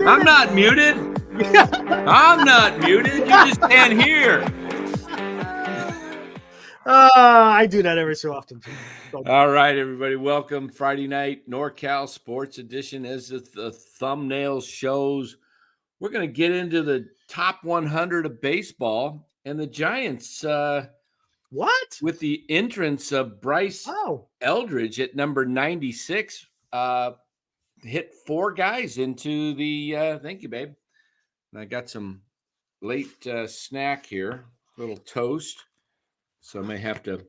I'm not muted. I'm not muted. You just can't hear. I do that every so often. All right, everybody. Welcome. Friday night, NorCal Sports Edition. As the thumbnail shows, we're going to get into the top 100 of baseball. And the Giants, what? with the entrance of Bryce Eldridge at number 96, hit four guys into the thank you, babe. And I got some late snack here, little toast. So I may have to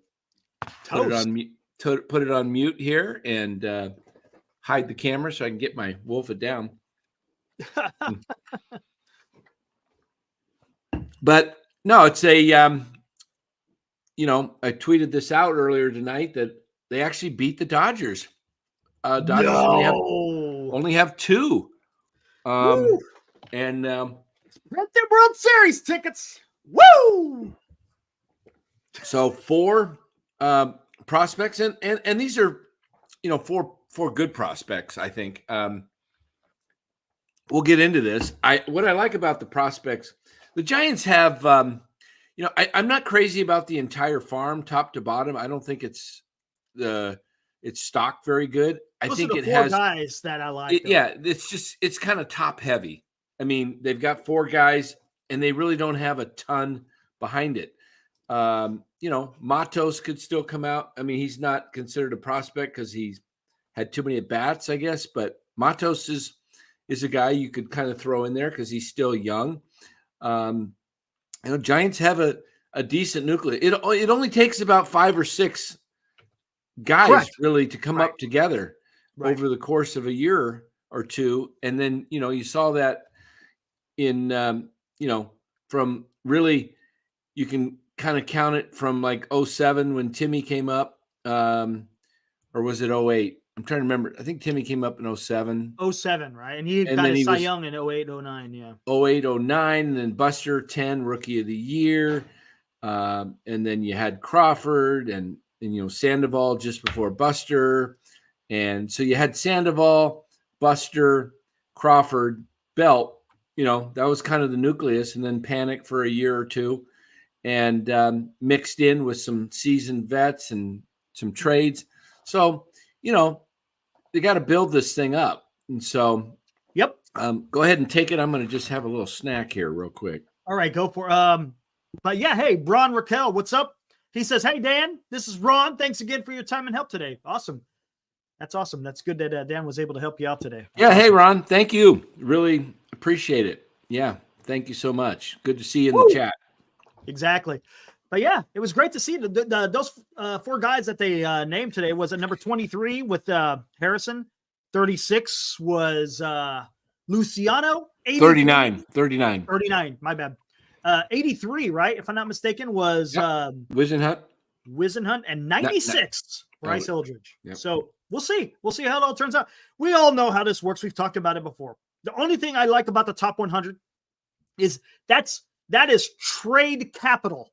put it on mute here and hide the camera so I can get my wolf it down. But no, it's a I tweeted this out earlier tonight that they actually beat the Dodgers. Dodgers only have two. And Red Dead World Series tickets. Woo! So four prospects, and these are, four good prospects, I think. We'll get into this. What I like about the prospects, the Giants have, I'm not crazy about the entire farm, top to bottom. I don't think it's stocked very good. I think it has guys that I like. It's kind of top heavy. I mean, they've got four guys, and they really don't have a ton behind it. Matos could still come out. I mean, he's not considered a prospect because he's had too many at bats, I guess. But Matos is a guy you could kind of throw in there because he's still young. Giants have a decent nucleus. It only takes about 5 or 6 guys really to come up together over the course of a year or two, and then you saw that in from really you can kind of count it from like 07 when Timmy came up, or was it 08? I'm trying to remember. I think Timmy came up in 07. 07, right? And he got a Cy Young in 08, 09, yeah. 08, 09, and then Buster 10, Rookie of the Year. And then you had Crawford and Sandoval just before Buster. And so you had Sandoval, Buster, Crawford, Belt. That was kind of the nucleus, and then Panic for a year or two. And mixed in with some seasoned vets and some trades. So, they got to build this thing up. And so, yep. Go ahead and take it. I'm going to just have a little snack here real quick. All right, go for but yeah, hey, Ron Raquel, what's up? He says, hey, Dan, this is Ron. Thanks again for your time and help today. Awesome. That's awesome. That's good that Dan was able to help you out today. That's awesome. Hey, Ron, thank you. Really appreciate it. Yeah, thank you so much. Good to see you in the chat. Exactly. But yeah, it was great to see those 4 guys that they named today. Was at number 23 with Harrison. 36 was Luciano. 39. My bad. 83, right? If I'm not mistaken, was Wisenhunt. And 96, Bryce Eldridge. Yep. So we'll see. We'll see how it all turns out. We all know how this works. We've talked about it before. The only thing I like about the top 100 is that is trade capital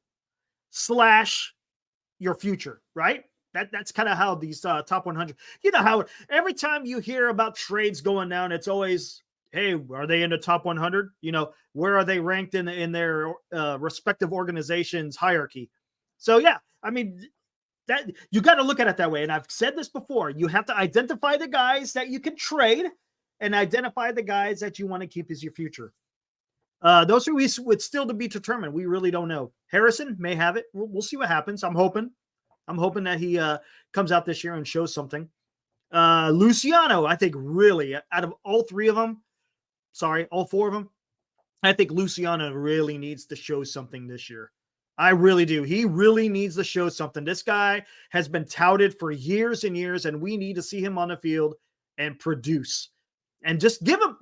/ your future, right? That's kind of how these top 100, how every time you hear about trades going down, it's always, hey, are they in the top 100? Where are they ranked in their respective organizations hierarchy? So yeah, I mean, that you got to look at it that way. And I've said this before, you have to identify the guys that you can trade and identify the guys that you want to keep as your future. Those are would still to be determined. We really don't know. Harrison may have it. We'll see what happens. I'm hoping that he comes out this year and shows something. Luciano, I think really out of all 4 of them, I think Luciano really needs to show something this year. I really do. He really needs to show something. This guy has been touted for years and years, and we need to see him on the field and produce. And just give him,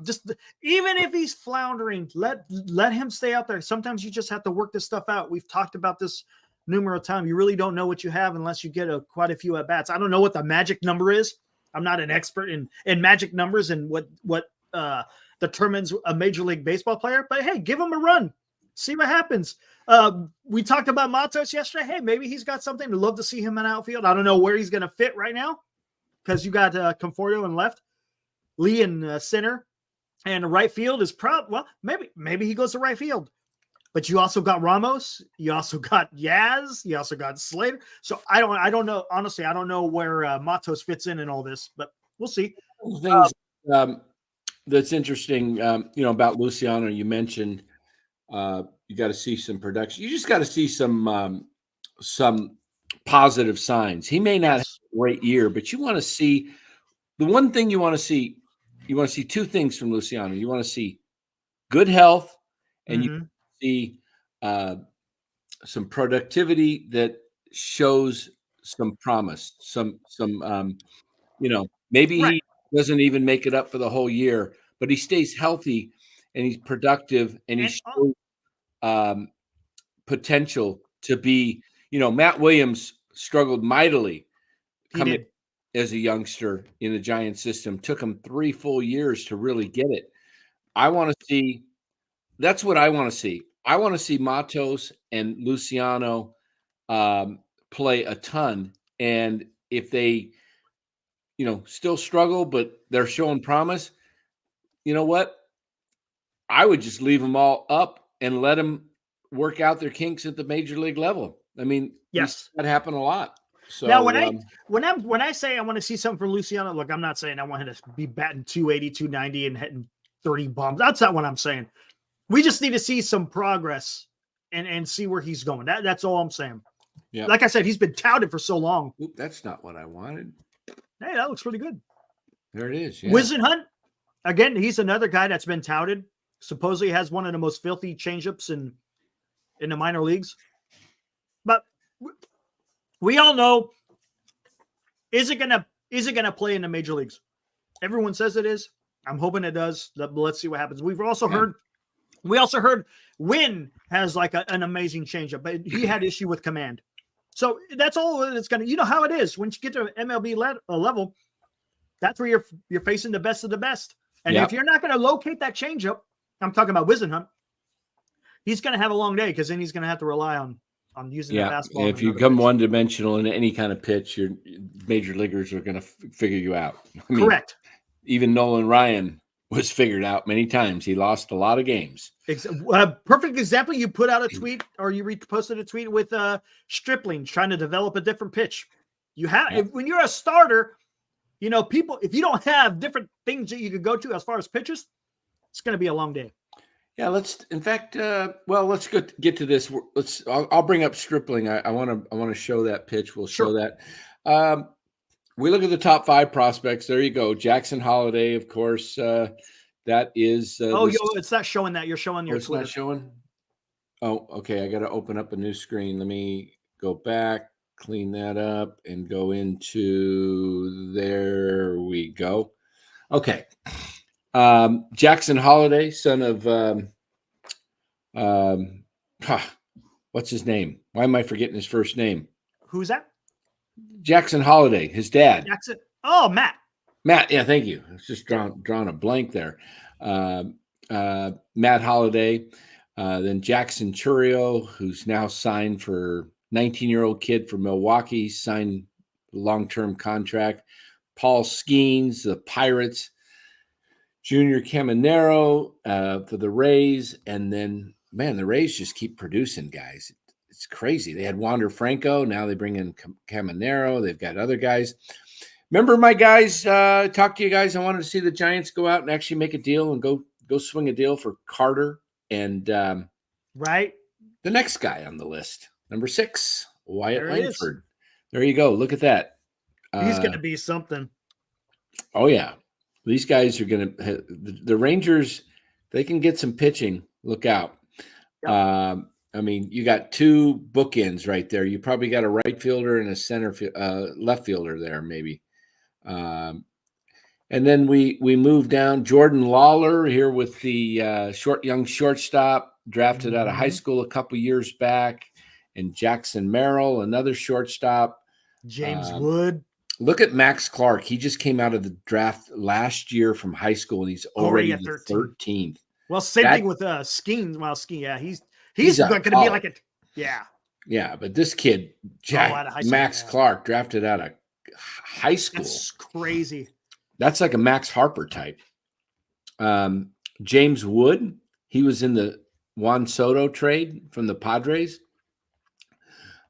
even if he's floundering, let him stay out there. Sometimes you just have to work this stuff out. We've talked about this numerous times. You really don't know what you have unless you get quite a few at bats. I don't know what the magic number is. I'm not an expert in magic numbers and what determines a Major League Baseball player. But hey, give him a run. See what happens. We talked about Matos yesterday. Hey, maybe he's got something. I'd love to see him in outfield. I don't know where he's going to fit right now because you got Conforto in left. Lee in center, And right field is maybe he goes to right field. But you also got Ramos, you also got Yaz, you also got Slater. So I don't know. Honestly, I don't know where Matos fits in all this, but we'll see. Things that's interesting, about Luciano, you mentioned you got to see some production. You just got to see some positive signs. He may not have Yes. a great year, but you want to see the one thing you want to see. You want to see two things from Luciano. You want to see good health, and you Mm-hmm. see uh, some productivity that shows some promise. Maybe Right. he doesn't even make it up for the whole year, but he stays healthy and he's productive and he And shows um, potential to be. Matt Williams struggled mightily he coming did. as a youngster in the Giant system. Took him 3 full years to really get it. I want to see. That's what I want to see. I want to see Matos and Luciano play a ton, and if they, still struggle, but they're showing promise. You know what? I would just leave them all up and let them work out their kinks at the major league level. I mean, we see Yes. that happen a lot. Now, So, when I say I want to see something from Luciano, look, I'm not saying I want him to be batting 280, 290 and hitting 30 bombs. That's not what I'm saying. We just need to see some progress and see where he's going. That's all I'm saying. yeah. Like I said, he's been touted for so long. Oop, that's not what I wanted. Hey, that looks pretty good. There it is. Yeah. Wizen Hunt, again, he's another guy that's been touted. Supposedly has one of the most filthy changeups in the minor leagues. But we all know, is it gonna play in the major leagues? Everyone says it is. I'm hoping it does. Let's see what happens. We also heard Wynn has like an amazing changeup, but he had issue with command. So that's all it's gonna. You know how it is when you get to MLB level. That's where you're facing the best of the best. And if you're not going to locate that changeup, I'm talking about Wizenhunt, he's going to have a long day because then he's going to have to rely on using the fastball. And if you come one-dimensional in any kind of pitch, your major leaguers are going to figure you out. I mean, correct. Even Nolan Ryan was figured out many times. He lost a lot of games. Perfect example. You put out a tweet or you reposted a tweet with Stripling trying to develop a different pitch. You have when you're a starter, people, if you don't have different things that you could go to as far as pitches, it's going to be a long day. Yeah, let's get to this. I'll bring up Stripling. I want to show that pitch. We'll show that. We look at the top 5 prospects. There you go. Jackson Holiday, of course. That is. It's not showing that. You're showing your Twitter. It's not showing? Oh, okay. I got to open up a new screen. Let me go back, clean that up, and go into. There we go. Okay. Jackson Holiday, son of what's his name? Why am I forgetting his first name? Who's that? Jackson Holiday, his dad. Jackson. Oh, Matt. Matt, yeah, thank you. It's just drawn a blank there. Matt Holiday, then Jackson Churio, who's now signed for 19-year-old kid from Milwaukee, signed long-term contract. Paul Skeens, the Pirates. Junior Caminero for the Rays, and then the Rays just keep producing guys. It's crazy. They had Wander Franco, now they bring in Caminero. They've got other guys. Remember my guys? Talked to you guys. I wanted to see the Giants go out and actually make a deal and go swing a deal for Carter and right. The next guy on the list, number 6, Wyatt Langford. There you go. Look at that. He's going to be something. Oh yeah. These guys are going to – the Rangers, they can get some pitching. Look out. Yep. I mean, you got 2 bookends right there. You probably got a right fielder and a left fielder there maybe. And then we move down. Jordan Lawler here with the young shortstop, drafted out of high school a couple years back. And Jackson Merrill, another shortstop. James Wood. Look at Max Clark. He just came out of the draft last year from high school, and he's already the 13th. Well, same thing with Skeen. Well, Skeen, yeah, he's going to be like a yeah. But this kid, Max Clark, drafted out of high school. That's crazy. That's like a Max Harper type. James Wood, he was in the Juan Soto trade from the Padres.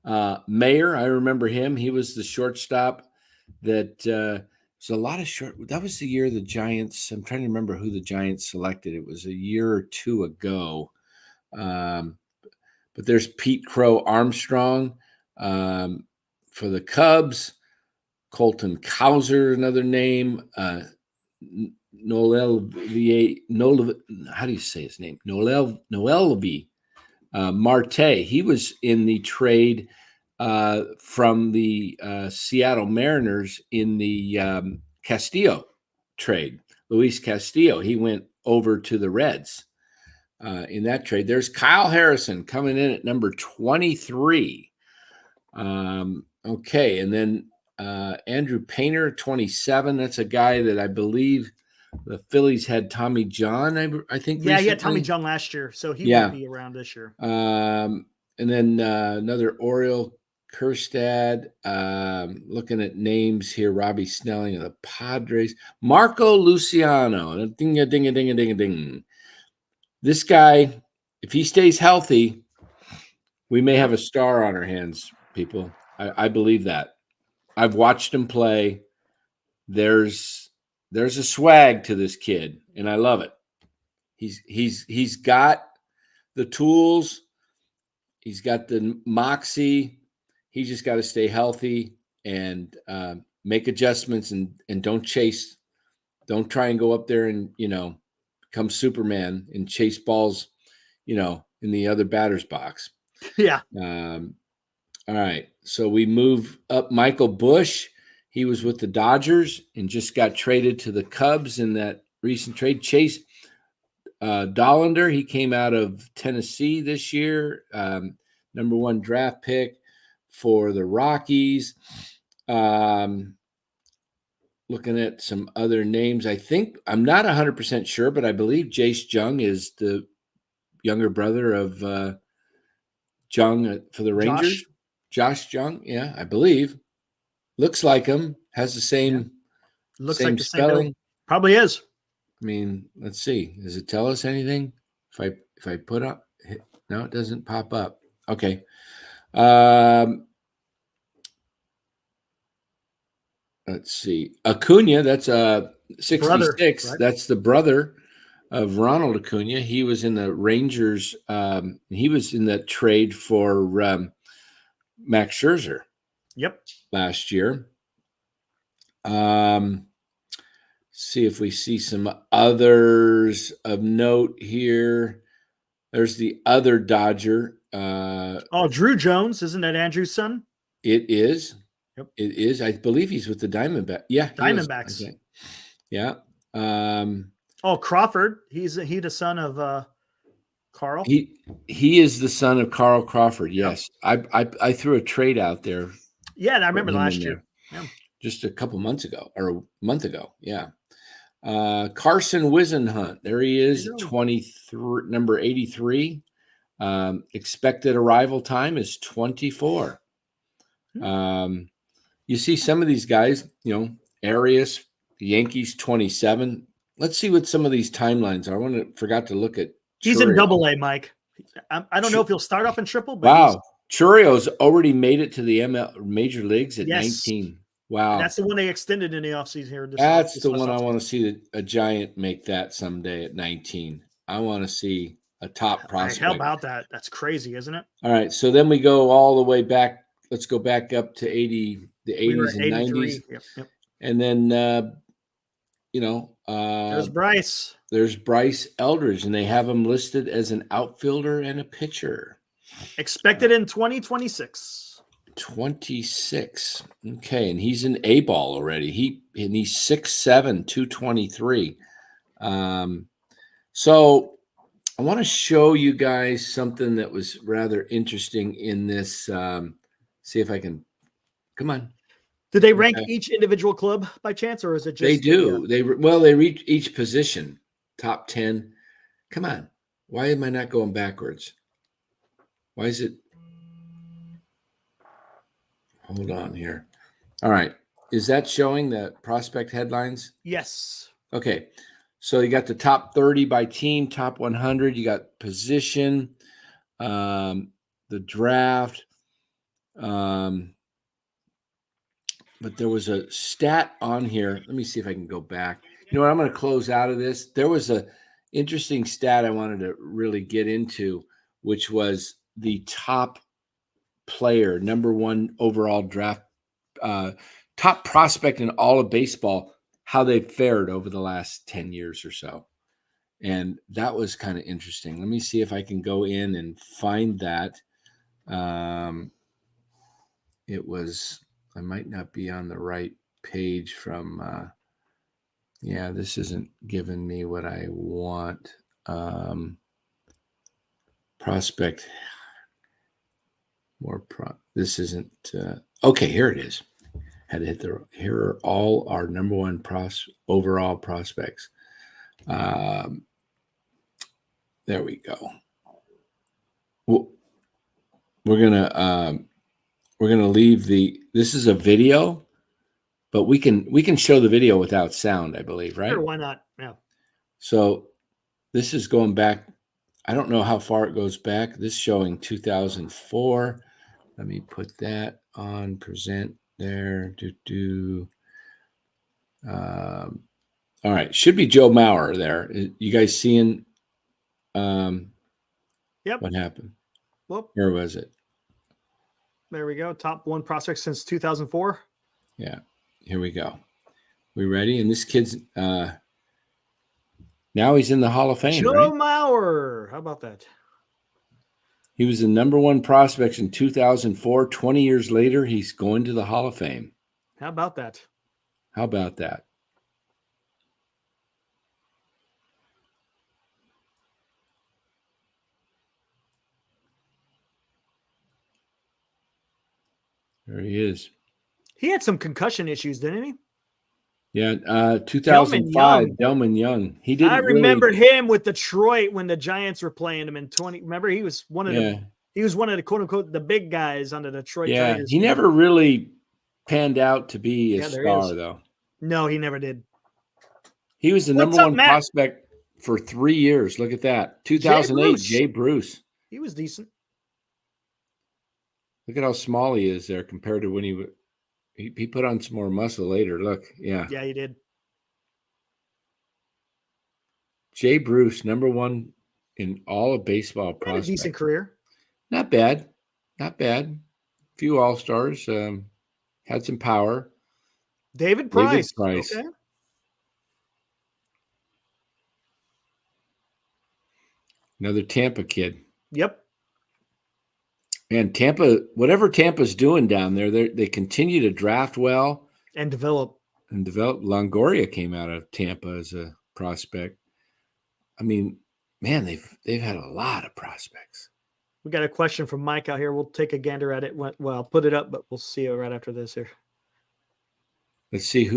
Mayer, I remember him. He was the shortstop that was a lot of short. That was the year the Giants. I'm trying to remember who the Giants selected. It was a year or two ago. But there's Pete Crow Armstrong for the Cubs. Colton Cowser, another name. Noel, how do you say his name? Noel Marte. He was in the trade from the Seattle Mariners in the Castillo trade. Luis Castillo. He went over to the Reds in that trade. There's Kyle Harrison coming in at number 23. Okay, and then Andrew Painter, 27. That's a guy that I believe the Phillies had Tommy John, I think. Yeah, recently. he had Tommy John last year, so he won't be around this year. And then another Oriole, Kerstad. Looking at names here, Robbie Snelling of the Padres. Marco Luciano. Ding-a-ding-a-ding-a-ding-a-ding. This guy, if he stays healthy, we may have a star on our hands, people. I believe that. I've watched him play. There's a swag to this kid, and I love it. He's got the tools. He's got the moxie. He just got to stay healthy and make adjustments and don't chase. Don't try and go up there and become Superman and chase balls, in the other batter's box. Yeah. All right. So we move up Michael Bush. He was with the Dodgers and just got traded to the Cubs in that recent trade. Chase Dollander, he came out of Tennessee this year, number 1 draft pick for the Rockies. Looking at some other names, I think I'm not 100% sure, but I believe Jace Jung is the younger brother of Jung for the Rangers. Josh Jung, yeah, I believe. Looks like him. Has the same. Looks same like the spelling. same. Probably is. I mean, let's see. Does it tell us anything? If I put up, no, it doesn't pop up. Okay. Let's see. Acuna, that's 66. Brother, right? That's the brother of Ronald Acuna. He was in the Rangers. He was in that trade for Max Scherzer. Yep. Last year. See if we see some others of note here. There's the other Dodger. Drew Jones. Isn't that Andrew's son? It is. Yep. It is. I believe he's with the Diamondbacks. Yeah. Diamondbacks. Okay. Yeah. Crawford. He's the son of Carl. He is the son of Carl Crawford. Yes. Yep. I threw a trade out there. Yeah, I remember last year. Yeah. Just a couple months ago or a month ago. Yeah. Carson Wisenhunt. There he is, 23, number 83. Expected arrival time is 24. You see some of these guys, Arias, the Yankees, 27. Let's see what some of these timelines are. Forgot to look at. He's in Double-A, Mike. I don't know if he'll start off in Triple, but wow. Churrio's already made it to the Major Leagues at 19. Wow. And that's the one they extended in the offseason here. That's the one I want to see a Giant make that someday at 19. I want to see a top prospect. How about that? That's crazy, isn't it? All right. So then we go all the way back. Let's go back up to the 80s and 90s. Yep. And then, there's Bryce. There's Bryce Eldridge, and they have him listed as an outfielder and a pitcher. Expected in 2026. 26. Okay, and he's an A-ball already. He's 6'7", 223. So I want to show you guys something that was rather interesting in this. See if I can. Come on. Did they rank each individual club by chance, or is it just? They do. They reach each position, top 10. Come on. Why am I not going backwards? Why is it? Hold on here. All right. Is that showing the prospect headlines? Yes. Okay. So you got the top 30 by team, top 100. You got position, the draft. But there was a stat on here. Let me see if I can go back. You know what? I'm going to close out of this. There was a interesting stat I wanted to really get into, which was the top player, number one overall draft, top prospect in all of baseball, how they fared over the last 10 years or so. And that was kind of interesting. Let me see if I can go in and find that. It was, I might not be on the right page from, yeah, this isn't giving me what I want. Prospect, this isn't, okay, here it is. Had to hit here are all our number one overall prospects. There we go. Well, we're gonna leave this is a video, but we can show the video without sound, I believe, right? Sure, why not? Yeah. So this is going back. I don't know how far it goes back. This showing 2004. Let me put that on present there. All right, should be Joe Mauer there. You guys seeing? Yep. What happened? Whoop. Where was it? There we go. Top one prospect since 2004. Yeah, here we go. We ready? And this kid's now he's in the Hall of Fame. Joe right? Mauer. How about that? He was the number one prospect in 2004. 20 years later, he's going to the Hall of Fame. How about that? How about that? There he is. He had some concussion issues, didn't he? Yeah, 2005, Delman Young. He didn't. I remember him with Detroit when the Giants were playing him in 20. Remember, he was one of the quote unquote the big guys on the Detroit Tigers. He never really panned out to be a star, though. No, he never did. He was the number one prospect for 3 years. Look at that. 2008, Jay Bruce. He was decent. Look at how small he is there compared to when he put on some more muscle later. Look, yeah. Yeah, he did. Jay Bruce, number one in all of baseball prospects. A decent career. Not bad. Not bad. Few All-Stars. Had some power. David Price. Okay. Another Tampa kid. Yep. And Tampa, whatever Tampa's doing down there, they continue to draft well and develop. Longoria came out of Tampa as a prospect. I mean, man, they've had a lot of prospects. We got a question from Mike out here. We'll take a gander at it. Well, I'll put it up, but we'll see it right after this here. Let's see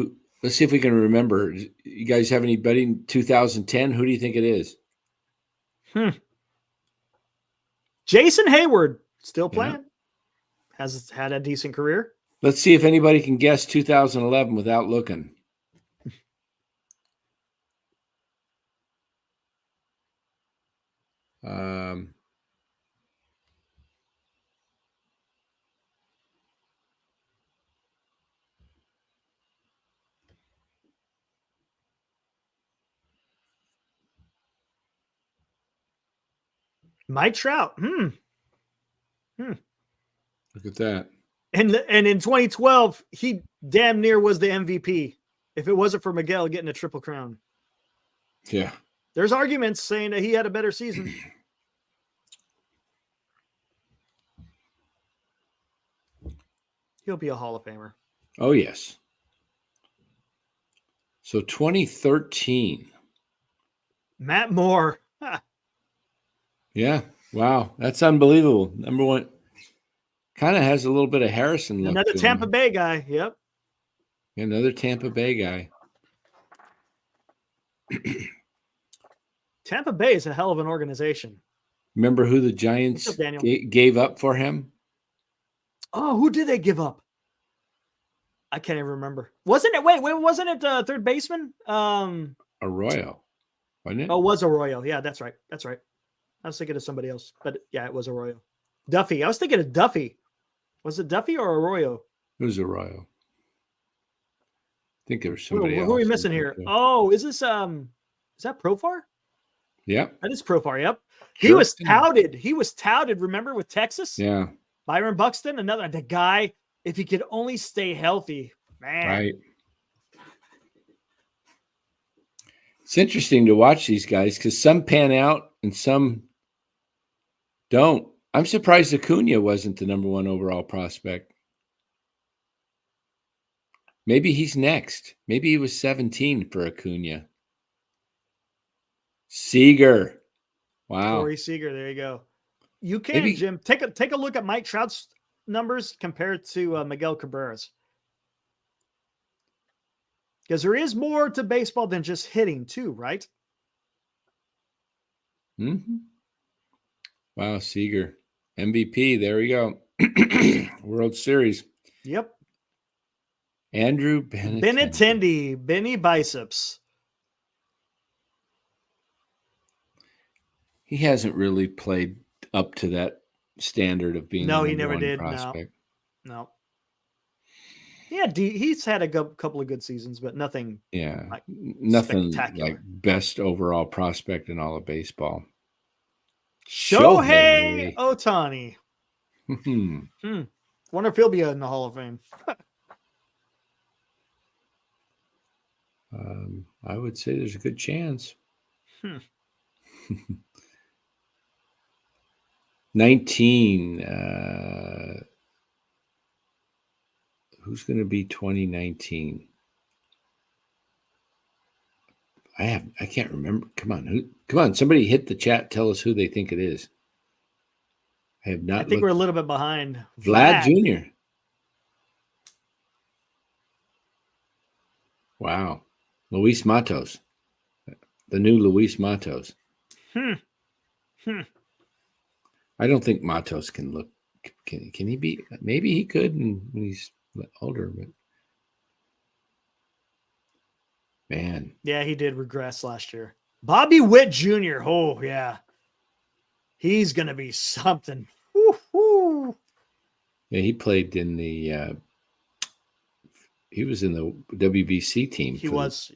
if we can remember. You guys have anybody in 2010? Who do you think it is? Jason Hayward. Still playing. Yeah. Has had a decent career. Let's see if anybody can guess 2011 without looking. Mike Trout. Look at that. And in 2012, he damn near was the MVP. If it wasn't for Miguel getting a triple crown. Yeah. There's arguments saying that he had a better season. He'll be a Hall of Famer. Oh, yes. So 2013. Matt Moore. Yeah. Wow. That's unbelievable. Number one. Kind of has a little bit of Harrison look. Another Tampa Bay guy. Yep. Another Tampa Bay guy. Tampa Bay is a hell of an organization. Remember who the Giants gave up for him? Oh, who did they give up? I can't even remember. Wasn't it? Wait, wasn't it third baseman? Arroyo. wasn't it? Oh, it was Arroyo. Yeah, that's right. That's right. I was thinking of somebody else, but yeah, it was Arroyo. Duffy. I was thinking of Duffy. Was it Duffy or Arroyo? It was Arroyo. I think there was Who, somebody else. who are we missing here? Oh, is that Profar? Yep. That is Profar. Yep. He Sure. was touted. He was touted. Remember with Texas? Yeah. Byron Buxton, the guy. If he could only stay healthy, man. Right. It's interesting to watch these guys because some pan out and some don't. I'm surprised Acuna wasn't the number 1 overall prospect. Maybe he's next. Maybe he was 17 for Acuna. Seager. Wow. Corey Seager. There you go. You can, Jim, take a look at Mike Trout's numbers compared to Miguel Cabrera's. Because there is more to baseball than just hitting, too, right? Mm-hmm. Wow, Seager. MVP. There we go. World Series. Yep. Andrew Benintendi. Benny Biceps. He hasn't really played up to that standard of being he never did. Prospect. No. Yeah, he's had a couple of good seasons, but nothing. Yeah, like nothing like best overall prospect in all of baseball. Shohei Ohtani. Wonder if he'll be in the Hall of Fame. I would say there's a good chance. 19. Who's going to be 2019? I can't remember. Come on. Somebody hit the chat. Tell us who they think it is. I have not. I think we're a little bit behind. Vlad Jr. Wow. Luis Matos. The new Luis Matos. I don't think Matos can look. Can he be? Maybe he could when he's older, but man. Yeah, he did regress last year. Bobby Witt Jr. Oh, yeah. He's going to be something. Woo-hoo. Yeah, he played in the he was in the WBC team. He was.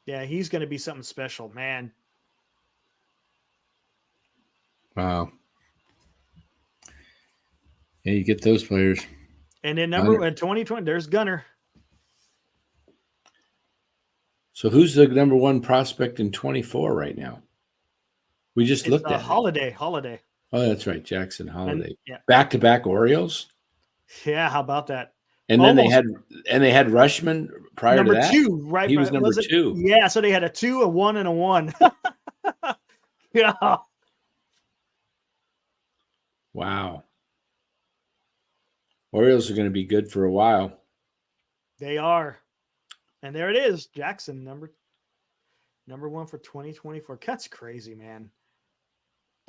Yeah, he's going to be something special, man. Wow. Yeah, you get those players. And then in 2020, there's Gunner. So who's the number 1 prospect in 24 right now? We just looked at Holiday. Oh, that's right, Jackson Holiday. Yeah. Back-to-back Orioles. Yeah, how about that? And then they had Rushman prior number to that. Number 2, right? He was number 2. Yeah, so they had a 2, a 1, and a 1. Yeah. Wow. Orioles are going to be good for a while. They are. And there it is. Jackson, number 1 for 2024. That's crazy, man.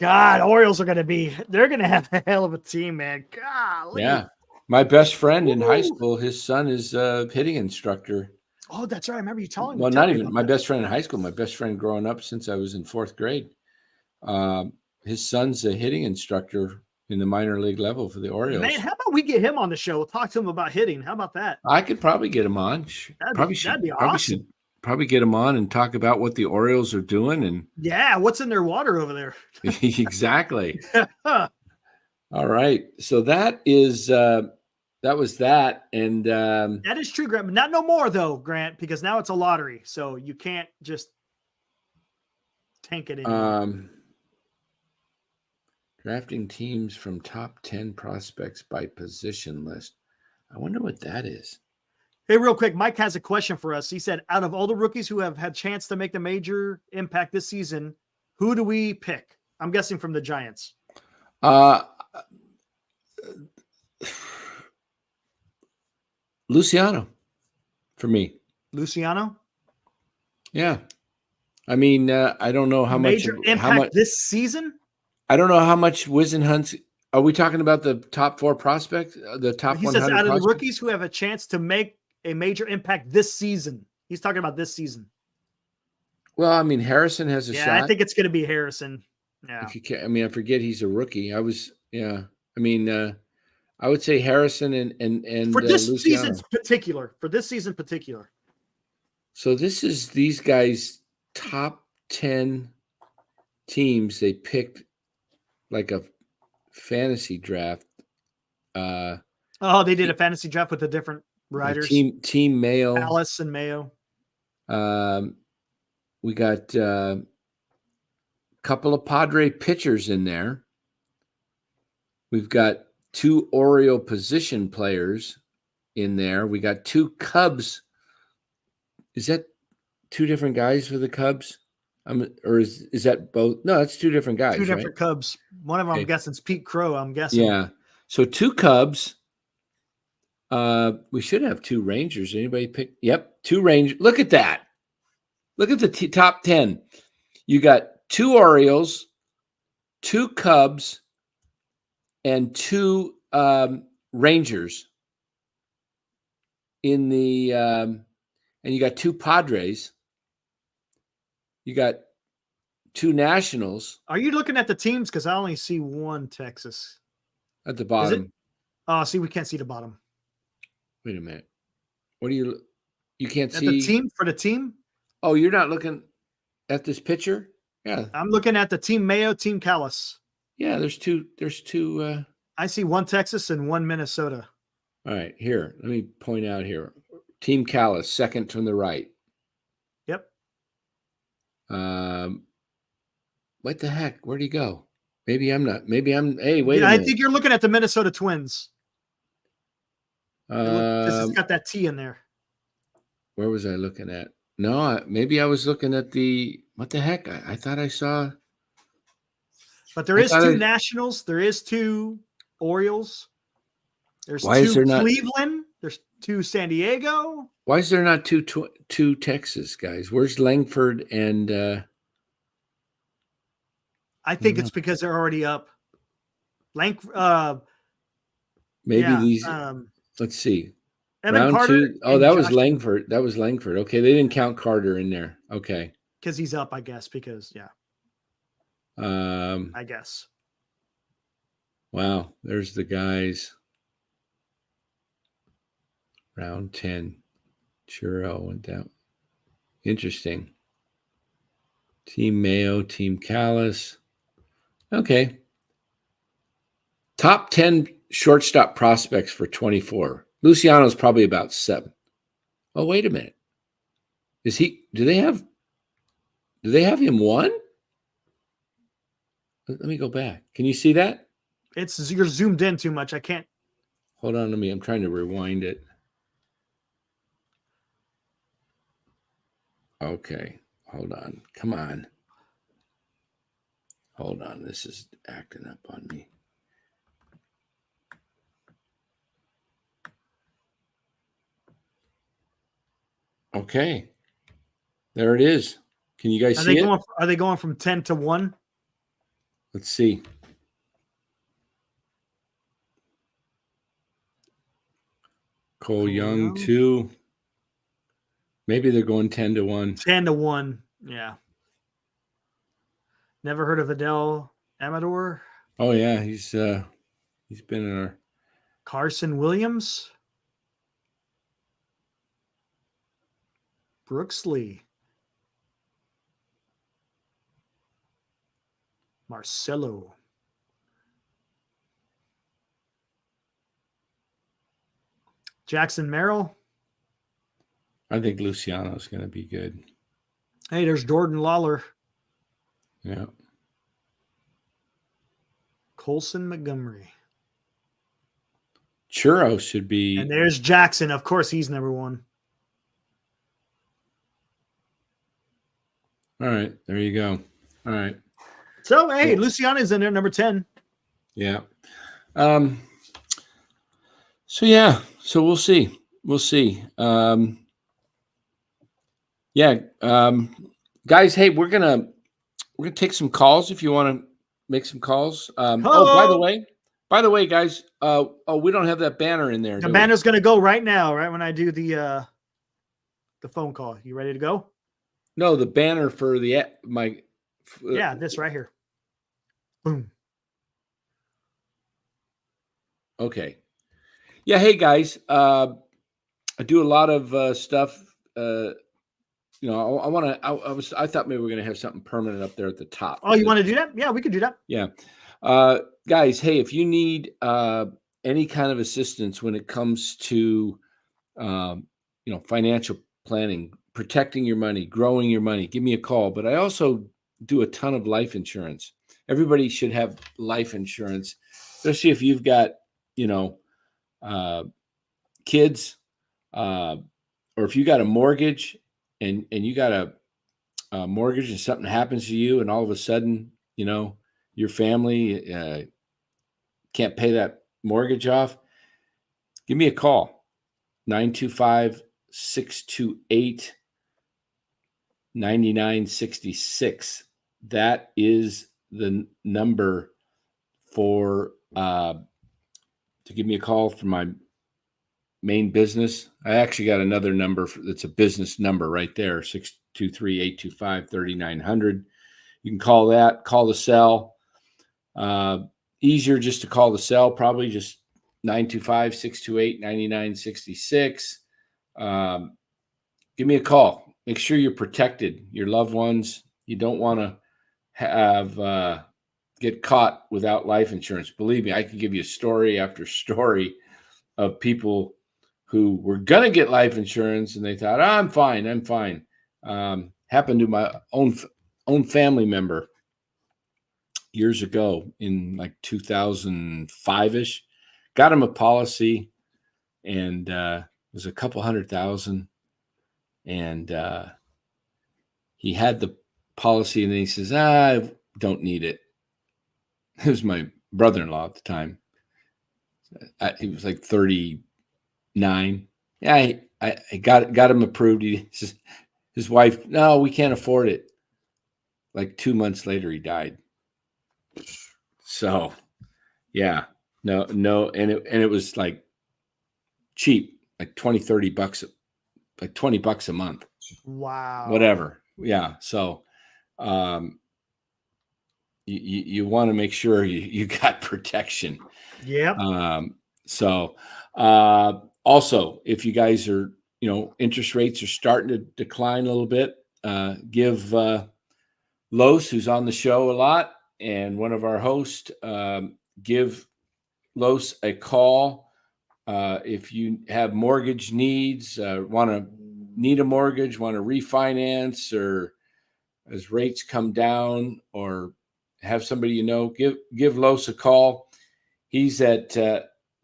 God, Orioles are going to they're going to have a hell of a team, man. Golly. Yeah. My best friend in high school, his son is a hitting instructor. Oh, that's right. I remember you telling me. Well, not even my best friend in high school. My best friend growing up since I was in 4th grade. His son's a hitting instructor in the minor league level for the Orioles. Man, how about we get him on the show? We'll talk to him about hitting. How about that? I could probably get him on. That'd be awesome. Probably get him on and talk about what the Orioles are doing. And yeah, what's in their water over there? Exactly. All right. So that was that. And that is true, Grant. Not no more though, Grant, because now it's a lottery. So you can't just tank it in. Drafting teams from top 10 prospects by position list. I wonder what that is. Hey, real quick, Mike has a question for us. He said, out of all the rookies who have had chance to make the major impact this season, who do we pick? I'm guessing from the Giants. Luciano, for me. Luciano? Yeah. I mean, I don't know how major much impact this season. I don't know how much Wisenhunt's. Are we talking about the top 4 prospects? The top 100. He says out of prospects? the rookies who have a chance to make a major impact this season. He's talking about this season. Well, I mean, Harrison has a Yeah, shot. I think it's going to be Harrison. Yeah. If you can, I mean, I forget he's a rookie. I mean, I would say Harrison and For this Luciano. season's particular. For this season particular. So this is these guys' top 10 teams they picked like a fantasy draft. Oh, they did a fantasy draft with the different riders. Team Mayo. Alice and Mayo. We got a couple of Padre pitchers in there. We've got 2 Oriole position players in there. We got 2 Cubs. Is that 2 different guys for the Cubs? Or is that both? No, that's 2 different guys. 2 different right? Cubs. One of them, I'm guessing, is Pete Crow. I'm guessing. Yeah. So 2 Cubs. We should have 2 Rangers. Anybody pick? Yep, 2 Rangers. Look at that. Look at the top 10. You got 2 Orioles, 2 Cubs, and 2 Rangers in the and you got 2 Padres. You got 2 Nationals. Are you looking at the teams? Because I only see 1 Texas. At the bottom. Oh, see, we can't see the bottom. Wait a minute. What do you can't At see the team for the team? Oh, you're not looking at this picture? Yeah. I'm looking at the team Mayo, team Callis. Yeah, there's two I see 1 Texas and 1 Minnesota. All right, here. Let me point out here. Team Callis, second from the right. Yep. What the heck? Where'd he go? Maybe I'm not. Hey, wait a I minute. think you're looking at the Minnesota Twins. Because it's got that T in there. Where was I looking at? No, maybe I was looking at what the heck? I thought I saw. But there is 2 Nationals. There is 2 Orioles. There's 2 Cleveland. There's 2 San Diego. Why is there not two Texas guys? Where's Langford and? I think it's because they're already up. Maybe yeah, these. Let's see. Evan Carter. That was Langford. That was Langford. Okay, they didn't count Carter in there. Okay. Because he's up, I guess. I guess. Wow, there's the guys. Round 10. Churro went down. Interesting. Team Mayo, Team Callis. Okay. Top 10 shortstop prospects for 24. Luciano's probably about 7. Oh, wait a minute. Do they have him 1? Let me go back. Can you see that? You're zoomed in too much. I can't. Hold on to me. I'm trying to rewind it. Okay. Hold on. Come on. Hold on. This is acting up on me. Okay. There it is. Can you guys see it? Are they going from 10 to 1? Let's see. Cole Young 2. Maybe they're going 10 to 1. 10 to 1. Yeah. Never heard of Adele Amador? Oh yeah, he's been in our Carson Williams. Brooks Lee. Marcelo. Jackson Merrill. I think Luciano's going to be good. Hey, there's Jordan Lawler. Yeah. Colson Montgomery. Churro should be. And there's Jackson. Of course, he's number 1. All right. There you go. All right. So, hey, Luciano's in there, number 10. Yeah. So, yeah. So, we'll see. We'll see. Guys, hey, we're gonna take some calls if you want to make some calls. By the way, By the way, guys, we don't have that banner in there. The banner's going to go right now, right when I do the phone call. You ready to go? No, the banner for yeah, this right here. Boom. Okay. Yeah. Hey, guys. I do a lot of stuff. I thought maybe we were going to have something permanent up there at the top. Oh, you want to do that? Yeah, we could do that. Yeah. Guys, hey, if you need any kind of assistance when it comes to, financial planning, protecting your money, growing your money, give me a call. But I also do a ton of life insurance. Everybody should have life insurance, especially if you've got, kids, or if you got a mortgage and you got a mortgage and something happens to you and all of a sudden, your family can't pay that mortgage off, give me a call, 925-628-9966. That is the number to give me a call for my main business. I actually got another number that's a business number right there, 623-825-3900. You can call that, call the cell. Easier just to call the cell, probably just 925-628-9966. Give me a call. Make sure you're protected, your loved ones. You don't want to have get caught without life insurance. Believe me, I can give you story after story of people who were going to get life insurance and they thought, I'm fine. Happened to my own family member years ago in like 2005-ish. Got him a policy and it was a couple $100,000. And he had the policy and then he says, I don't need it. It was my brother-in-law at the time. He was like 39. Yeah, I got him approved. He says, his wife, no, we can't afford it. Like 2 months later, he died. So, yeah, no, and it was like cheap, like $20-$30, like $20 a month. Wow. Whatever. Yeah. So, you want to make sure you got protection. Yeah. Also, if you guys are, interest rates are starting to decline a little bit, give Los, who's on the show a lot, and one of our hosts, give Los a call. If you have mortgage needs, need a mortgage, want to refinance, or as rates come down, or have somebody give Los a call. He's at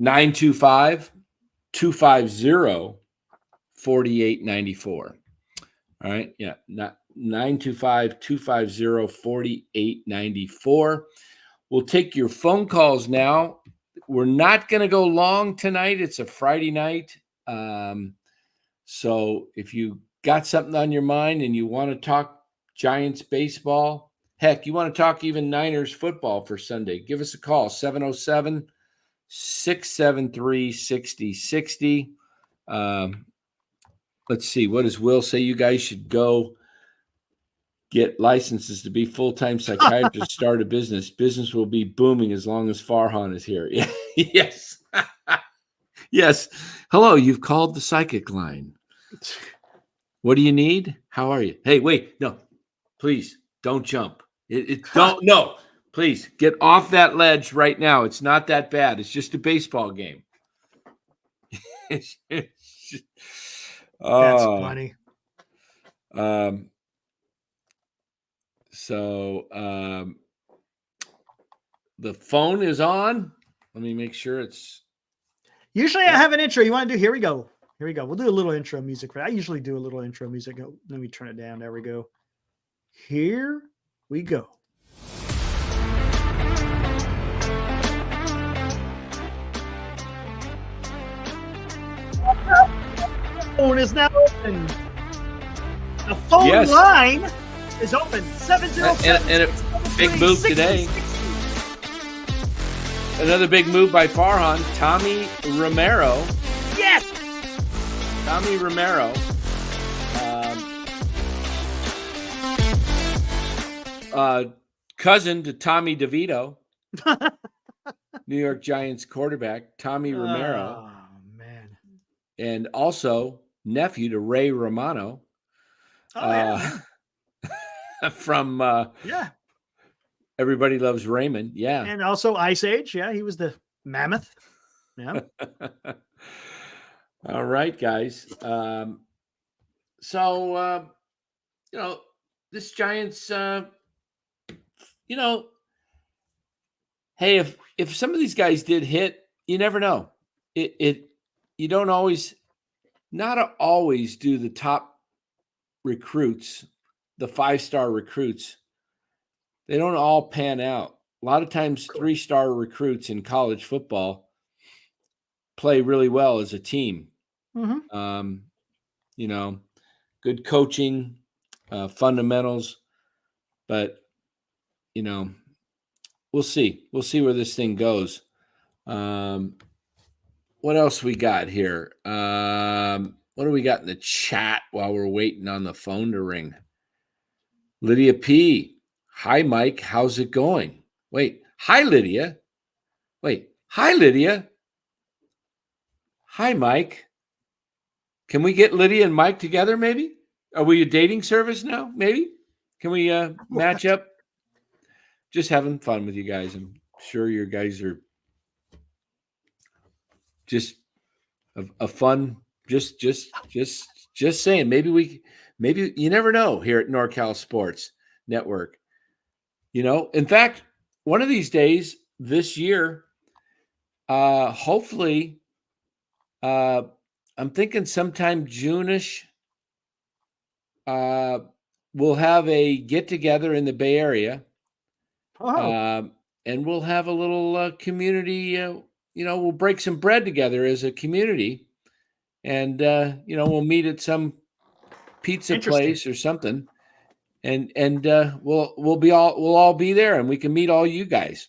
925-250-4894. All right. Yeah. 925-250-4894. We'll take your phone calls now. We're not going to go long tonight. It's a Friday night. So if you got something on your mind and you want to talk Giants baseball, heck, you want to talk even Niners football for Sunday, give us a call, 707-673-6060. Let's see. What does Will say? You guys should go get licenses to be full-time psychiatrists, start a business. Business will be booming as long as Farhan is here. Yes. Yes. Hello, you've called the psychic line. What do you need? How are you? Hey, wait. No, please don't jump. Don't. No, please get off that ledge right now. It's not that bad. It's just a baseball game. That's funny. So the phone is on. Let me make sure it's. Usually I have an intro. You want to do? Here we go. We'll do a little intro music. I usually do a little intro music. Let me turn it down. There we go. Here we go. The phone is now open. The phone line is open. 707. And a big move today. Another big move by Farhan. Tommy Romero. Yes. Tommy Romero. Cousin to Tommy DeVito. New York Giants quarterback, Tommy Romero. Oh, man. And also nephew to Ray Romano. From yeah. Everybody Loves Raymond. Yeah. And also Ice Age. Yeah, he was the mammoth. Yeah. All right, guys. So this Giants, hey, if some of these guys did hit, you never know. You don't always, not always do the top recruits, the 5-star recruits. They don't all pan out. A lot of times, 3-star recruits in college football play really well as a team. Mm-hmm. Good coaching, fundamentals, but we'll see. We'll see where this thing goes. What else we got here? What do we got in the chat while we're waiting on the phone to ring? Lydia P. Hi, Mike. How's it going? Wait. Hi, Lydia. Wait. Hi, Lydia. Hi, Mike. Can we get Lydia and Mike together, maybe? Are we a dating service now, maybe? Can we match up? Just having fun with you guys. I'm sure you guys are just a fun, just saying. Maybe you never know here at NorCal Sports Network. In fact, one of these days this year, hopefully, I'm thinking sometime June-ish, we'll have a get-together in the Bay Area. And we'll have a little community, we'll break some bread together as a community. And, we'll meet at some pizza place or something. And we'll all be there and we can meet all you guys.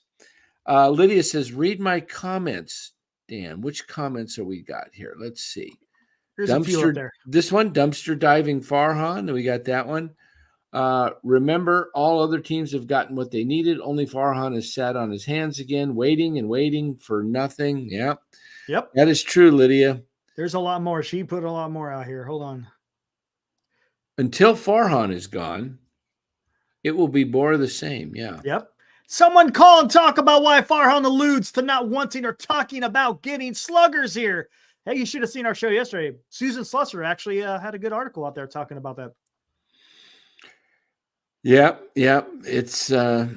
Lydia says, read my comments. Dan, which comments are we got here? Let's see. There's a few up there. This one, dumpster diving Farhan. We got that one. Remember, all other teams have gotten what they needed. Only Farhan has sat on his hands again, waiting and waiting for nothing. Yeah. Yep. That is true, Lydia. There's a lot more. She put a lot more out here. Hold on. Until Farhan is gone, it will be more of the same. Yeah. Yep. Someone call and talk about why Farhan alludes to not wanting or talking about getting sluggers here. Hey, you should have seen our show yesterday. Susan Slusser actually had a good article out there talking about that. Yeah. It's let's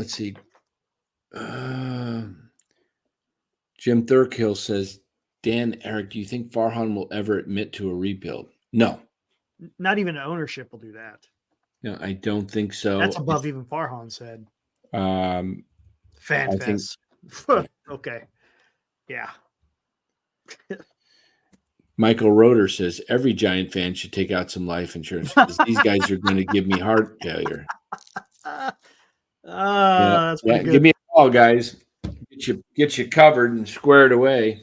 see. Jim Thurkill says, Dan, Eric, do you think Farhan will ever admit to a rebuild? No. Not even ownership will do that. No, I don't think so. That's above even Farhan's head. Fan fest. Okay. Yeah. Michael Roeder says every Giant fan should take out some life insurance because these guys are going to give me heart failure. That's pretty good. Give me a call, guys. Get you covered and squared away.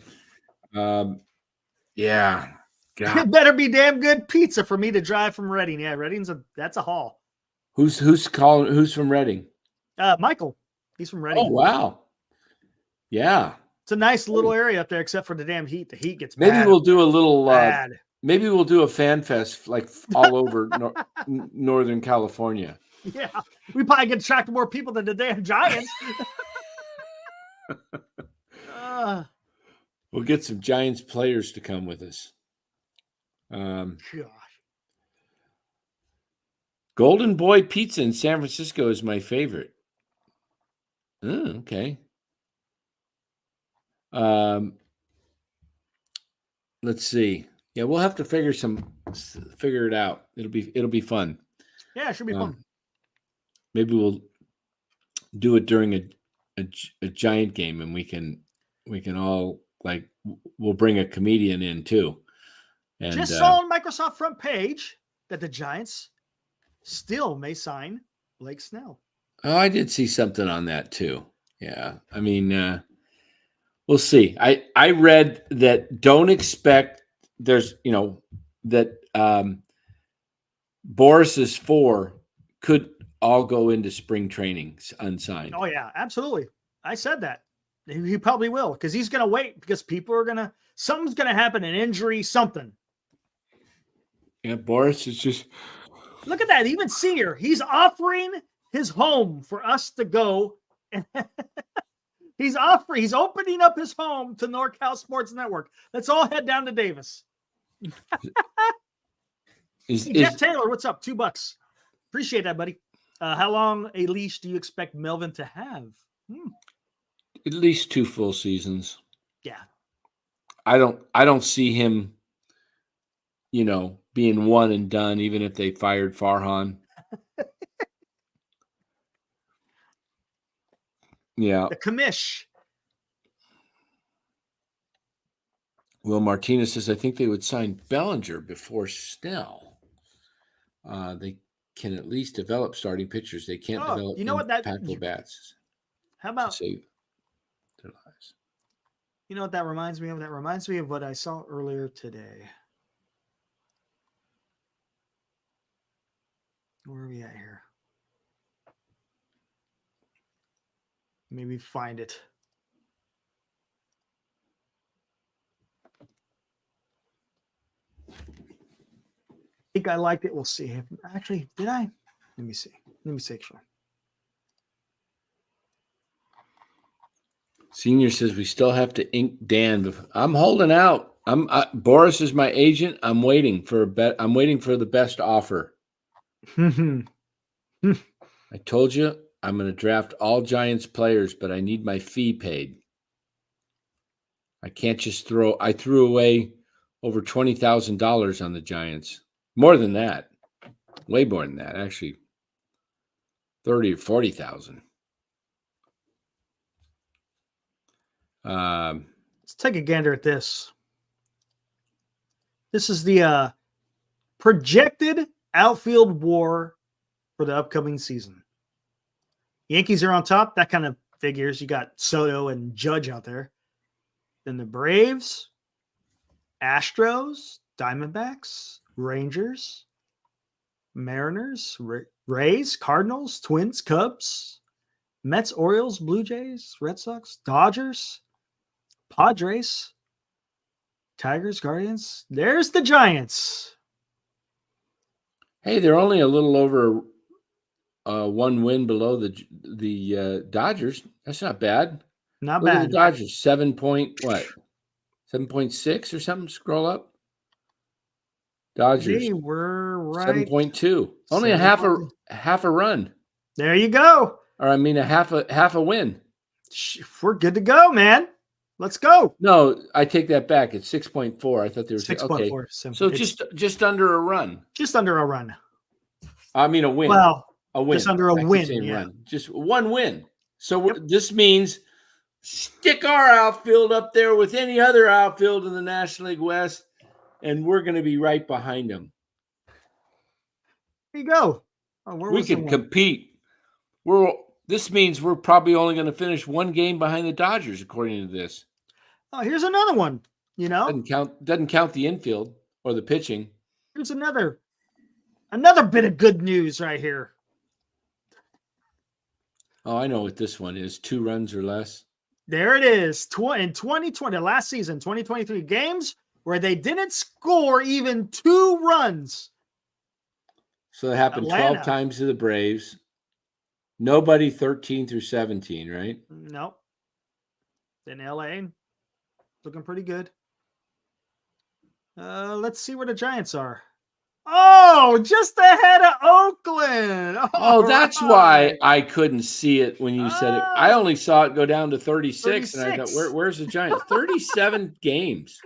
Yeah. God. It better be damn good pizza for me to drive from Reading. Yeah, Reading's that's a haul. Who's calling? Who's from Reading? Michael. He's from Reading. Oh wow. Yeah. It's a nice little area up there, except for the damn heat. The heat gets maybe bad. We'll do a little. Maybe we'll do a fan fest like all over Northern California. Yeah, we probably could attract more people than the damn Giants. We'll get some Giants players to come with us. Gosh. Golden Boy Pizza in San Francisco is my favorite. Oh, okay. Let's see. Yeah, we'll have to figure it out. It'll be fun. Yeah, it should be fun. Maybe we'll do it during a Giant game, and we can all we'll bring a comedian in too. And just saw on Microsoft front page that the Giants still may sign Blake Snell. Oh, I did see something on that too. Yeah. I mean, we'll see. I read that don't expect there's, that Boris's 4 could all go into spring training unsigned. Oh yeah, absolutely. I said that. He probably will because he's going to wait because people are going to, something's going to happen, an injury, something. Yeah, Boris is just. Look at that. Even Senior, he's offering his home for us to go. He's opening up his home to NorCal Sports Network. Let's all head down to Davis. Jeff Taylor, what's up? $2. Appreciate that, buddy. How long a leash do you expect Melvin to have? At least 2 full seasons. Yeah. I don't see him, being one and done, even if they fired Farhan. Yeah. The commish. Will Martinez says, I think they would sign Bellinger before Snell. They can at least develop starting pitchers. They can't develop impactful bats. How about save their lives? You know what that reminds me of? That reminds me of what I saw earlier today. Where are we at here? Maybe find it. I think I liked it. We'll see. Actually, did I? Let me see. Let me make sure. Senior says we still have to ink Dan. I'm holding out. Boris is my agent. I'm waiting for I'm waiting for the best offer. I told you I'm going to draft all Giants players, but I need my fee paid. I can't just I threw away over $20,000 on the Giants. More than that. Way more than that, actually. 30 or 40,000. Let's take a gander at this. This is the projected outfield war for the upcoming season. Yankees are on top. That kind of figures. You got Soto and Judge out there. Then the Braves, Astros, Diamondbacks, Rangers, Mariners, Rays, Cardinals, Twins, Cubs, Mets, Orioles, Blue Jays, Red Sox, Dodgers, Padres, Tigers, Guardians. There's the Giants. Hey, they're only a little over 1 win below the Dodgers. That's not bad. Not Look bad. at the Dodgers. 7.6 or something? Scroll up. Dodgers. They were right. 7.2. Only a half a run. There you go. Or I mean a half a win. We're good to go, man. Let's go. No, I take that back. It's 6.4. I thought they were 6.4. Okay. So just under a run. Just under a run. I mean a win. Well, a win. Just under a win. Yeah. Run. Just one win. So this means stick our outfield up there with any other outfield in the National League West, and we're going to be right behind them. There you go. We can compete. This means we're probably only going to finish 1 game behind the Dodgers, according to this. Oh, here's another one. Doesn't count the infield or the pitching. Here's another bit of good news right here. Oh, I know what this one is. 2 runs or less. There it is. In 2020, last season, 2023 games where they didn't score even 2 runs. So it happened Atlanta. 12 times to the Braves. Nobody 13 through 17, right? Nope. In LA, looking pretty good. Let's see where the Giants are. Oh, just ahead of Oakland. Oh, that's why I couldn't see it when you said it. I only saw it go down to 36. And I thought, where's the Giants? 37 games.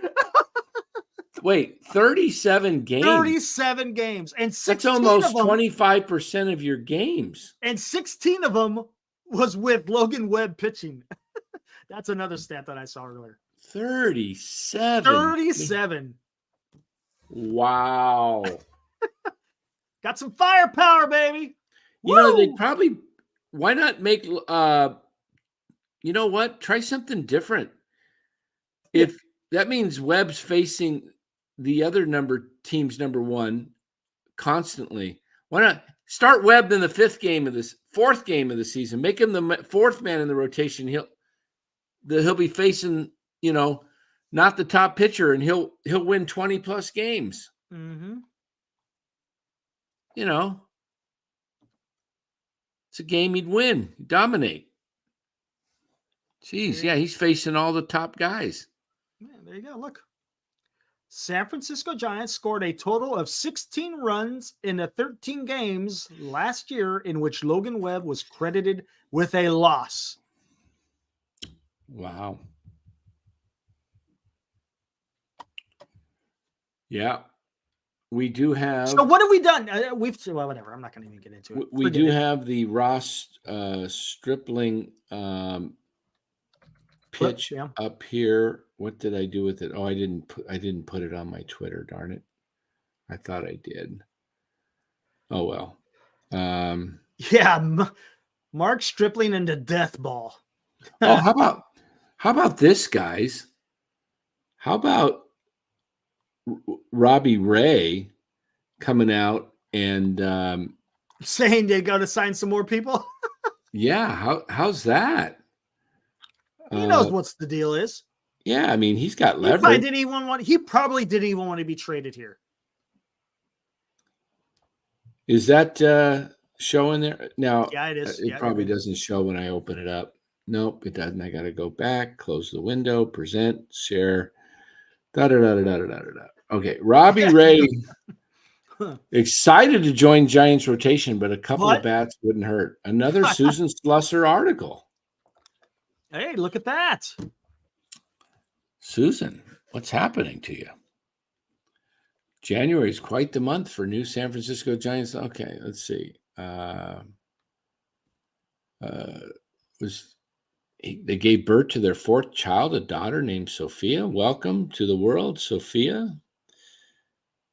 Wait, 37 games. 37 games. And 16 that's almost 25% of your games. And 16 of them was with Logan Webb pitching. That's another stat that I saw earlier. 37. 37. Wow. Got some firepower, baby. You know, they probably why not make you know what? Try something different. Yeah. If that means Webb's facing the other team's number one constantly, why not start Webb in the fourth game of the season? Make him the fourth man in the rotation. He'll be facing, not the top pitcher, and he'll win 20 plus games. Mm-hmm. It's a game he'd win, he'd dominate. Jeez, yeah, he's facing all the top guys. Yeah, there you go. Look. San Francisco Giants scored a total of 16 runs in the 13 games last year in which Logan Webb was credited with a loss. Wow. Yeah. We do have. So what have we done? Well, whatever. I'm not going to even get into it. We do have the Ross Stripling pitch up here. What did I do with it? Oh, I didn't put it on my Twitter. Darn it! I thought I did. Oh well. Yeah, Mark Stripling and the death ball. Oh, how about this, guys? How about Robbie Ray coming out and saying they got to sign some more people? Yeah, how's that? He knows what's the deal is. Yeah, I mean, he's got leverage. He probably didn't even want to be traded here. Is that showing there? Now, yeah, it is. It probably doesn't show when I open it up. Nope, it doesn't. I got to go back, close the window, present, share. Okay, Robbie Ray excited to join Giants rotation, but a couple of bats wouldn't hurt. Another Susan Slusser article. Hey, look at that. Susan, what's happening to you? January is quite the month for new San Francisco Giants. Okay, let's see. They gave birth to their fourth child, a daughter named Sophia. Welcome to the world, Sophia.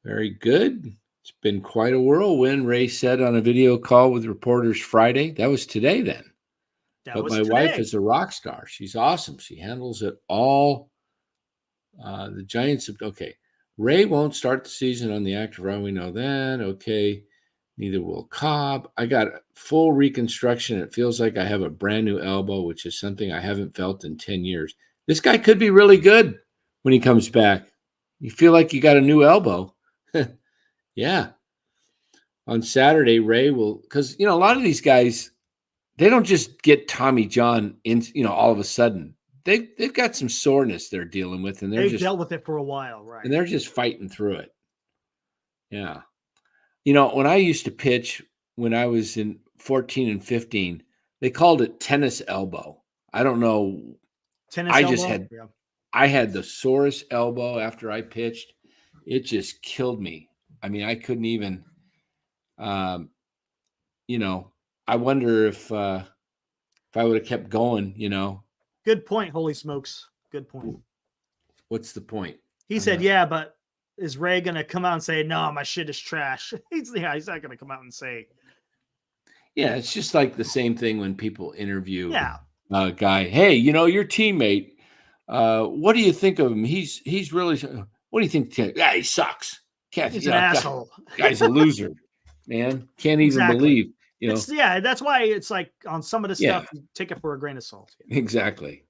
Very good. It's been quite a whirlwind, Ray said on a video call with reporters Friday. That was today then. But my wife is a rock star. She's awesome. She handles it all. The Giants, okay. Ray won't start the season on the active round. We know that. Okay. Neither will Cobb. I got full reconstruction. It feels like I have a brand new elbow, which is something I haven't felt in 10 years. This guy could be really good when he comes back. You feel like you got a new elbow. Yeah. On Saturday, Ray will, because, a lot of these guys, they don't just get Tommy John in, all of a sudden. They've got some soreness they're dealing with, and they've dealt with it for a while, right? And they're just fighting through it. Yeah. When I used to pitch when I was in 14 and 15, they called it tennis elbow. I don't know. I had the sorest elbow after I pitched. It just killed me. I mean, I couldn't even, I wonder if I would have kept going, Good point. Holy smokes. Good point. What's the point? He said, yeah, but is Ray going to come out and say, no, my shit is trash? He's not going to come out and say. Yeah, it's just like the same thing when people interview a guy. Hey, your teammate, what do you think of him? He's really, what do you think? Yeah, he sucks. He's an asshole. Guy's a loser, man. Can't even believe. That's why it's like on some of the stuff, you take it for a grain of salt. Exactly.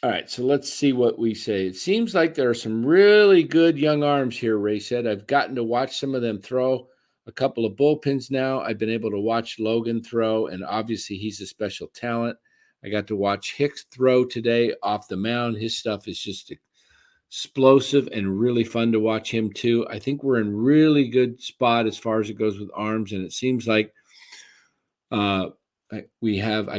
All right, so let's see what we say. It seems like there are some really good young arms here, Ray said. I've gotten to watch some of them throw a couple of bullpens now. I've been able to watch Logan throw, and obviously he's a special talent. I got to watch Hicks throw today off the mound. His stuff is just explosive and really fun to watch him too. I think we're in really good spot as far as it goes with arms, and it seems like we have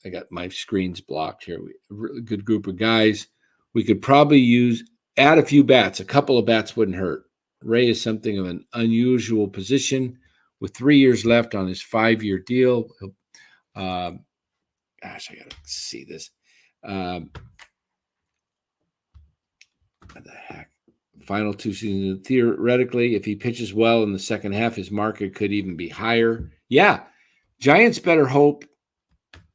I got my screens blocked here. A really good group of guys. We could probably add a few bats. A couple of bats wouldn't hurt. Ray is something of an unusual position with 3 years left on his 5-year deal. Gosh, I got to see this. What the heck? Final 2 seasons. Theoretically, if he pitches well in the second half, his market could even be higher. Yeah. Giants better hope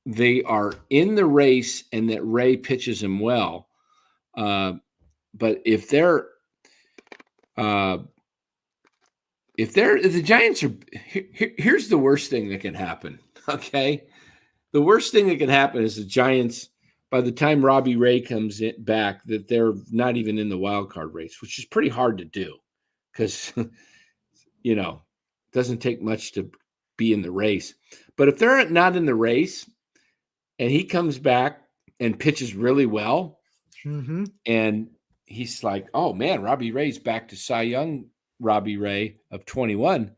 they are in the race and that Ray pitches him well. But if the Giants are, here's the worst thing that can happen. Okay, the worst thing that can happen is the Giants, by the time Robbie Ray comes back, that they're not even in the wild card race, which is pretty hard to do because it doesn't take much to be in the race. But if they're not in the race and he comes back and pitches really well, and he's like, oh man, Robbie Ray's back to Cy Young Robbie Ray of 21,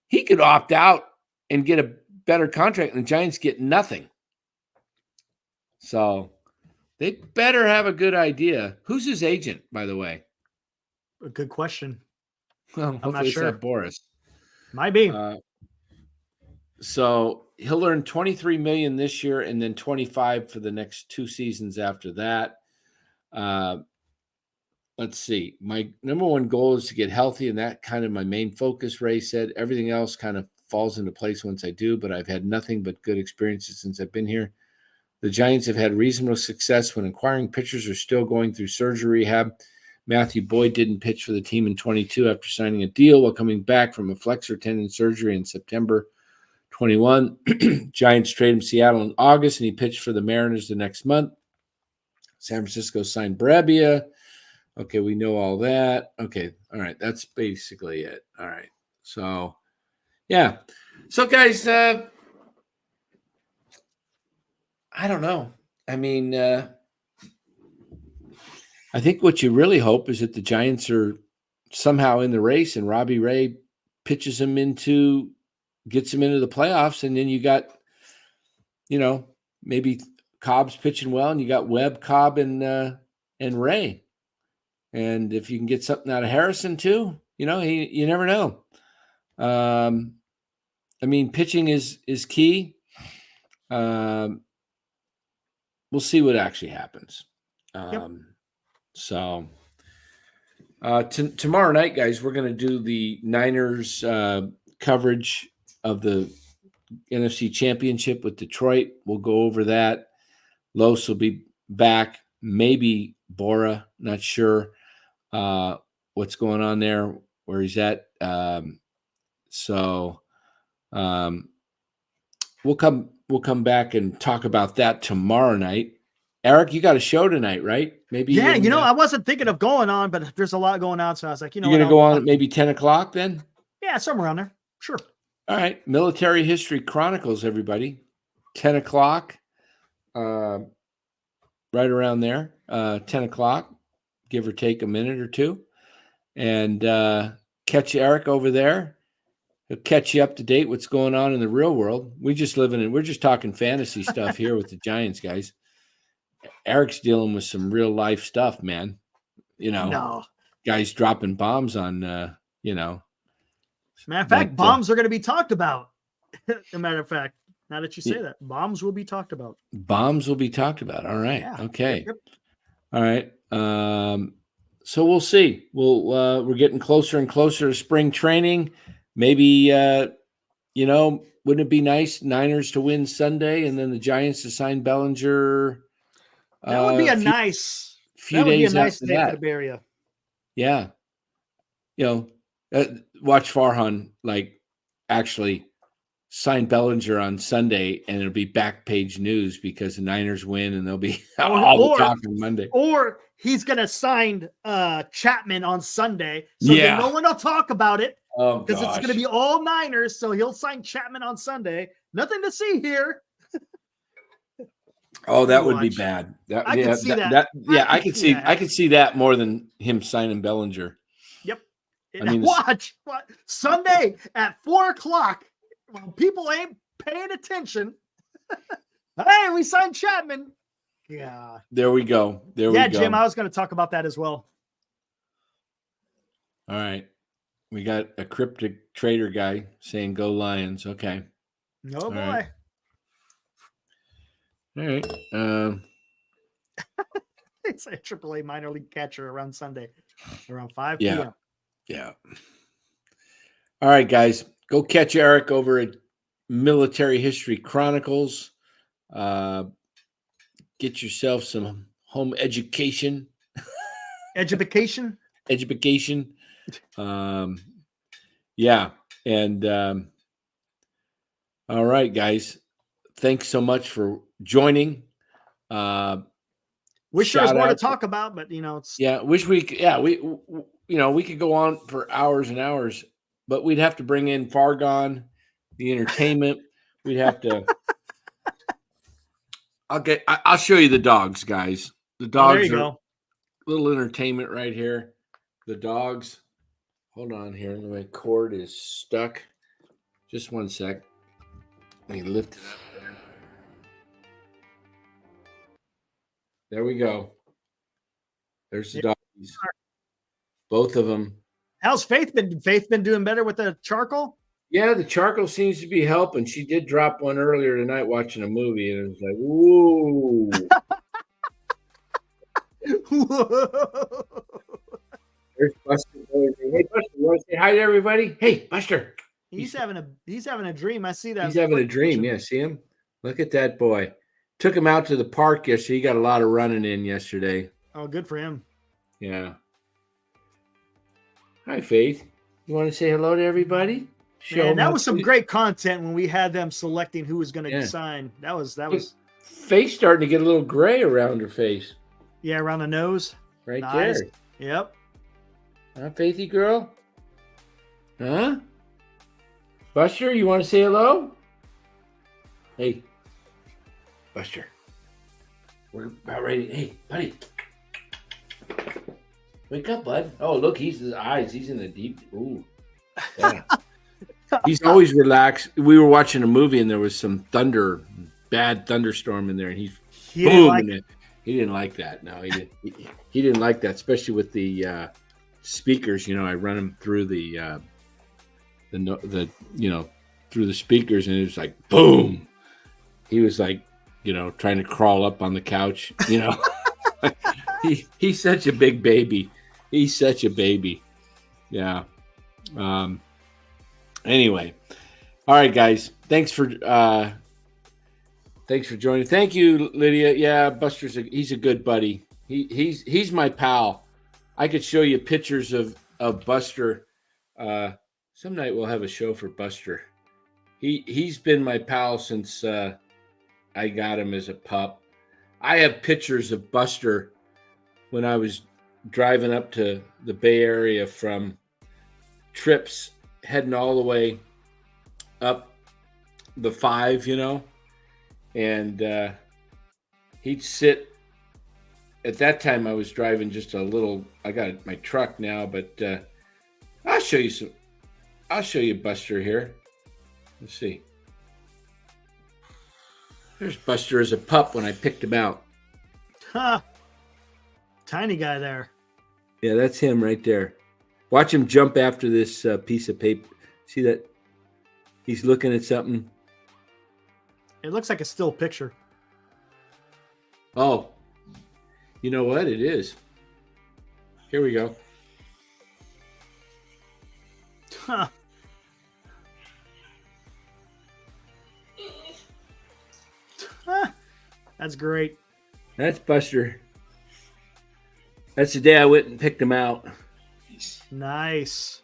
he could opt out and get a better contract, and the Giants get nothing. So they better have a good idea. Who's his agent, by the way? A good question. Well, I'm not sure. It's not Boris. Might be. So he'll earn $23 million this year and then $25 for the next 2 seasons after that. Let's see. My number one goal is to get healthy, and that kind of my main focus, Ray said. Everything else kind of falls into place once I do, but I've had nothing but good experiences since I've been here. The Giants have had reasonable success when acquiring pitchers are still going through surgery rehab. Matthew Boyd didn't pitch for the team in 22 after signing a deal while coming back from a flexor tendon surgery in September 21. Giants traded him to Seattle in August, and he pitched for the Mariners the next month. San Francisco signed Brebia. Okay, we know all that. Okay, all right, that's basically it. All right, so, yeah. So, guys, I don't know. I mean, I think what you really hope is that the Giants are somehow in the race and Robbie Ray gets him into the playoffs, and then you got, maybe Cobb's pitching well, and you got Webb, Cobb, and Ray. And if you can get something out of Harrison too, you never know. I mean, pitching is key. We'll see what actually happens. So tomorrow night, guys, we're going to do the Niners coverage of the NFC Championship with Detroit. We'll go over that. Los will be back. Maybe Bora, not sure what's going on there, where he's at. So we'll come back and talk about that tomorrow night. Eric, you got a show tonight, right? Maybe. Yeah, I wasn't thinking of going on, but there's a lot going on, so I was like, you're going to go on at maybe 10 o'clock then? Yeah, somewhere around there. Sure. All right. Military History Chronicles, everybody. 10 o'clock. Right around there. 10 o'clock, give or take a minute or two. And catch Eric over there. He'll catch you up to date what's going on in the real world. We're just talking fantasy stuff here with the Giants, guys. Eric's dealing with some real life stuff, man. Guys dropping bombs on, Matter of fact, bombs are going to be talked about. As a matter of fact, now that you say that, bombs will be talked about. Bombs will be talked about. All right. Yeah. Okay. Yep. All right. So we'll see. We're getting closer and closer to spring training. Maybe, wouldn't it be nice Niners to win Sunday and then the Giants to sign Bellinger? That would be a nice day for the Bay Area. Yeah. Watch Farhan actually sign Bellinger on Sunday, and it'll be back page news because the Niners win, and they'll be all talking Monday. Or he's going to sign Chapman on Sunday, so then no one will talk about it because it's going to be all Niners. So he'll sign Chapman on Sunday. Nothing to see here. Oh, that would be bad. I can see that. I could see that more than him signing Bellinger. Yep. Watch Sunday at 4:00. Well, people ain't paying attention. Hey, we signed Chapman. Yeah. There we go. Yeah, Jim, I was going to talk about that as well. All right. We got a cryptic trader guy saying go Lions. Okay. Oh, boy. All right. It's a AAA minor league catcher around Sunday, around 5 p.m. p.m. Yeah. All right, guys. Go catch Eric over at Military History Chronicles. Get yourself some home education. Education. Education. Yeah. And all right, guys. Thanks so much for joining. Wish there was Shout more to out. talk about, but it's Yeah, wish we could, yeah, we could go on for hours and hours, but we'd have to bring in Fargon, the entertainment. We'd have to. I'll show you the dogs, guys. The Oh, there dogs you are go. little entertainment right here. The dogs. Hold on here. My cord is stuck. Just one sec. Let me lift it up there. There we go. There's the doggies. Both of them. How's Faith been? Faith been doing better with the charcoal? Yeah, the charcoal seems to be helping. She did drop one earlier tonight watching a movie, and it was like, "Ooh." There's Buster. Hey, Buster, you want to say hi to everybody? Hey, Buster. He's having a dream. I see that. He's having a dream. Yeah, see him? Look at that boy. Took him out to the park yesterday. He got a lot of running in yesterday. Oh, good for him. Yeah. Hi, Faith. You want to say hello to everybody? Man, that was some great content when we had them selecting who was going to sign. That was face starting to get a little gray around her face. Yeah, around the nose. Right nice. there. Yep. Huh, Faithy girl? Huh? Buster, you want to say hello? Hey, Buster. We're about ready. Hey, buddy. Wake up, bud. Oh, look, he's his eyes. He's in the deep. Ooh. Yeah. He's always relaxed. We were watching a movie and there was some bad thunderstorm in there, and he didn't like that. No, he didn't like that, especially with the speakers. I run him through the through the speakers, and it was like boom. He was like, trying to crawl up on the couch. He's such a big baby. He's such a baby. Yeah. Anyway, all right, guys. Thanks for joining. Thank you, Lydia. Yeah, Buster's he's a good buddy. He's my pal. I could show you pictures of Buster. Some night we'll have a show for Buster. He's been my pal since I got him as a pup. I have pictures of Buster when I was driving up to the Bay Area from trips heading all the way up the 5, and he'd sit. At that time, I was driving just a little. I got my truck now, but I'll show you Buster here. Let's see. There's Buster as a pup when I picked him out. Huh. Tiny guy there. Yeah, that's him right there. Watch him jump after this piece of paper. See that? He's looking at something. It looks like a still picture. Oh, you know what? It is. Here we go. Huh. That's great. That's Buster. That's the day I went and picked him out. Nice.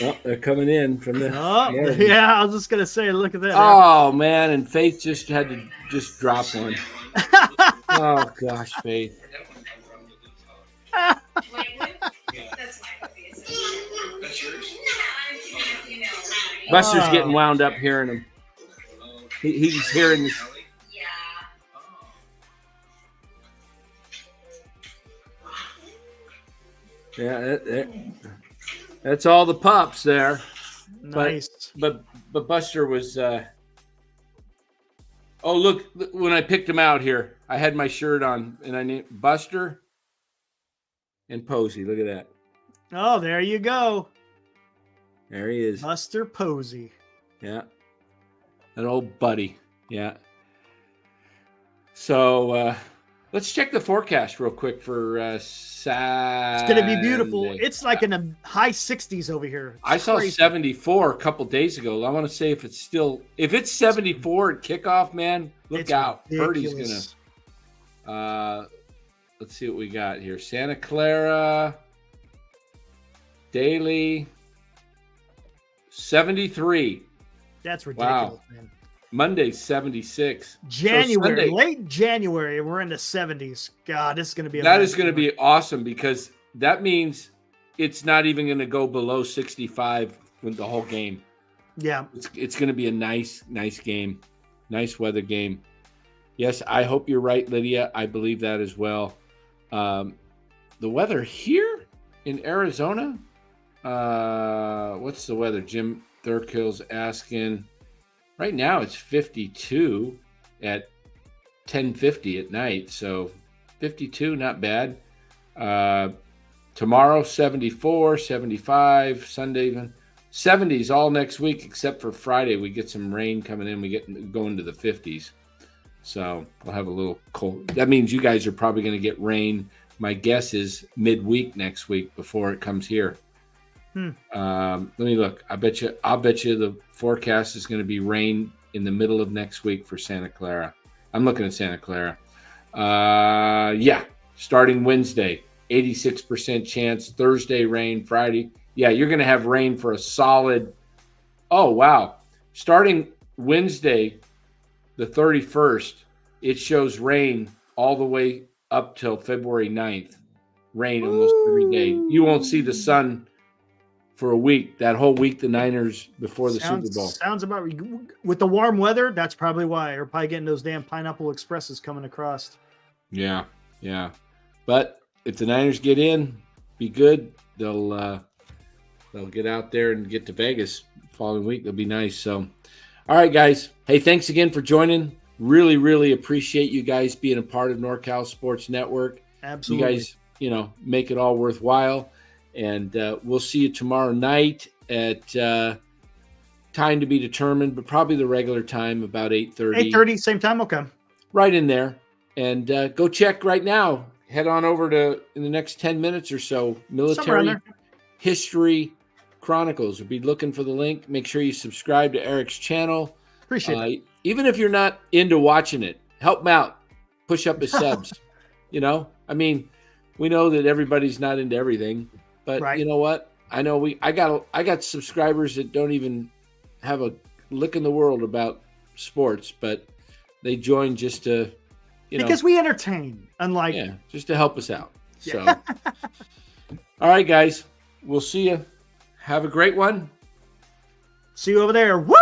Oh, they're coming in from the. Oh, yeah. I was just gonna say, look at that. Oh man, and Faith just had to drop one. Oh gosh, Faith. Buster's getting wound up hearing him. He's hearing this. Yeah, that's all the pups there. Nice. But Buster was. Oh, look! When I picked him out here, I had my shirt on, and I named Buster and Posey. Look at that. Oh, there you go. There he is. Buster Posey. Yeah. An old buddy. Yeah. So, Let's check the forecast real quick for Saturday. It's going to be beautiful. It's like in the high 60s over here. I saw crazy. 74 a couple days ago. I want to say if it's 74 at kickoff, man, look It's out. ridiculous. Purdy's gonna. Let's see what we got here. Santa Clara, daily, 73. That's ridiculous, Wow. man. Monday, 76. January, So late January, we're in the 70s. God, this is going to be that is going to be awesome because that means it's not even going to go below 65 with the whole game. Yeah. It's going to be a nice game, nice weather game. Yes, I hope you're right, Lydia. I believe that as well. The weather here in Arizona, what's the weather? Jim Thurkill's asking. Right now it's 52 at 10:50 at night, so 52, not bad. Tomorrow 74, 75, Sunday even 70s all next week except for Friday. We get some rain coming in. We get going to the 50s. So we'll have a little cold. That means you guys are probably going to get rain. My guess is midweek next week before it comes here. Let me look. I'll bet you the forecast is going to be rain in the middle of next week for Santa Clara. I'm looking at Santa Clara. Yeah, starting Wednesday, 86% chance. Thursday, rain. Friday, yeah, you're going to have rain for a solid. Oh, wow. Starting Wednesday, the 31st, it shows rain all the way up till February 9th. Rain almost every day. You won't see the sun for a week. That whole week, the Niners before the Super Bowl. Sounds about with the warm weather. That's probably why. We're probably getting those damn Pineapple Expresses coming across. Yeah. But if the Niners get in, be good. They'll get out there and get to Vegas the following week. They'll be nice. So, all right, guys. Hey, thanks again for joining. Really, really appreciate you guys being a part of NorCal Sports Network. Absolutely. You guys, make it all worthwhile. And we'll see you tomorrow night at time to be determined, but probably the regular time, about 8:30. 8:30, same time? Okay. Right in there. And go check right now. Head on over to, in the next 10 minutes or so, Military History Chronicles. We'll be looking for the link. Make sure you subscribe to Eric's channel. Appreciate it. Even if you're not into watching it, help him out. Push up his subs. We know that everybody's not into everything. But Right. You know what? I know I got subscribers that don't even have a lick in the world about sports, but they join just to, because we entertain, unlike just to help us out. So, all right, guys, we'll see you. Have a great one. See you over there. Woo!